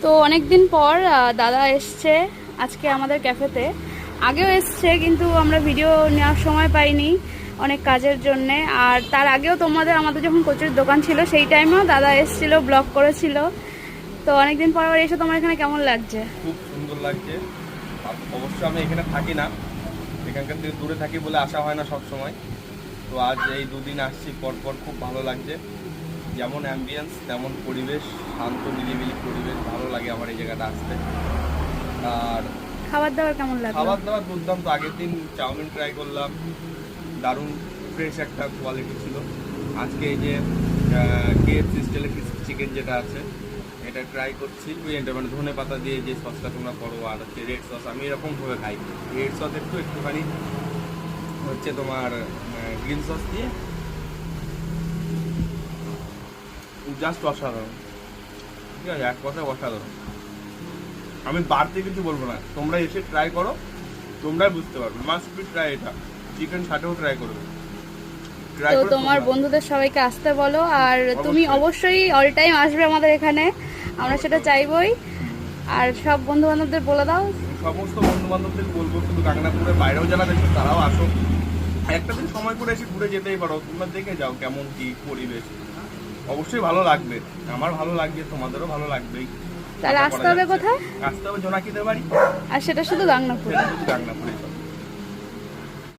তো অনেক দিন পর দাদা এসছে আজকে আমাদের ক্যাফেতে। আগেও এসছে কিন্তু আমরা ভিডিও নেওয়ার সময় পাইনি অনেক কাজের জন্যে। আর তার আগেও আমাদের যখন কচুরির দোকান ছিল সেই টাইমেও দাদা এসছিল, ব্লগ করেছিল। তো অনেকদিন পর আবার এসে তোমার এখানে কেমন লাগছে? খুব সুন্দর লাগছে। অবশ্য আমি এখানে থাকি না, এখানকার থেকে দূরে থাকি বলে আসা হয় না সব সময়। তো আজ এই দুদিন আসছি পরপর, খুব ভালো লাগছে। যেমন অ্যাম্বিয়েন্স তেমন পরিবেশ, শান্ত নিরিবিলি পরিবেশ, ভালো লাগে আমার এই জায়গাটা আসতে। আর খাবার দাবার কেমন লাগছে? খাবার দাবার দুর্দান্ত। আগের দিন চাউমিন ট্রাই করলাম, দারুণ ফ্রেশ একটা কোয়ালিটি ছিল। আজকে এই যে কেএফসি স্টাইলের চিকেন যেটা আছে এটা ট্রাই করছি। মানে ধনে পাতা দিয়ে যে সসটা তোমরা করো, আর হচ্ছে রেড সস, আমি এরকমভাবে খাই। রেড সস একটুখানি হচ্ছে তোমার গ্রিন সস দিয়ে, জাস্ট অসাধারণ। ঠিক আছে, এক কথায় অসাধারণ। আমি বাড়তি কিছু বলবো না, তোমরা এসে ট্রাই করো, তোমরাই বুঝতে পারবে। মাস্ট বি ট্রাই এটা। চিকেন ছাটেও ট্রাই করবে। তো তোমার বন্ধুদের সবাইকে আসতে বলো, আর তুমি অবশ্যই অল টাইম আসবে আমাদের এখানে, আমরা সেটা চাইবই। আর সব বন্ধু বান্ধবদের বলে দাও। সমস্ত বন্ধু বান্ধবদের বলবো, শুধু গাংনাপুরের বাইরেও যারা দেখছো তারাও আসো। একটা দিন সময় করে এসে ঘুরে যেতেই পারো, তোমরা দেখে যাও কেমন কি পরিবেশ। অবশ্যই ভালো লাগবে, আমার ভালো লাগবে, তোমাদেরও ভালো লাগবেই। তাহলে আসতে হবে কোথায়? আসতে হবে জোনাকিদের বাড়ি। আর সেটা শুধু গাংনাপুরে? গাংনাপুরে।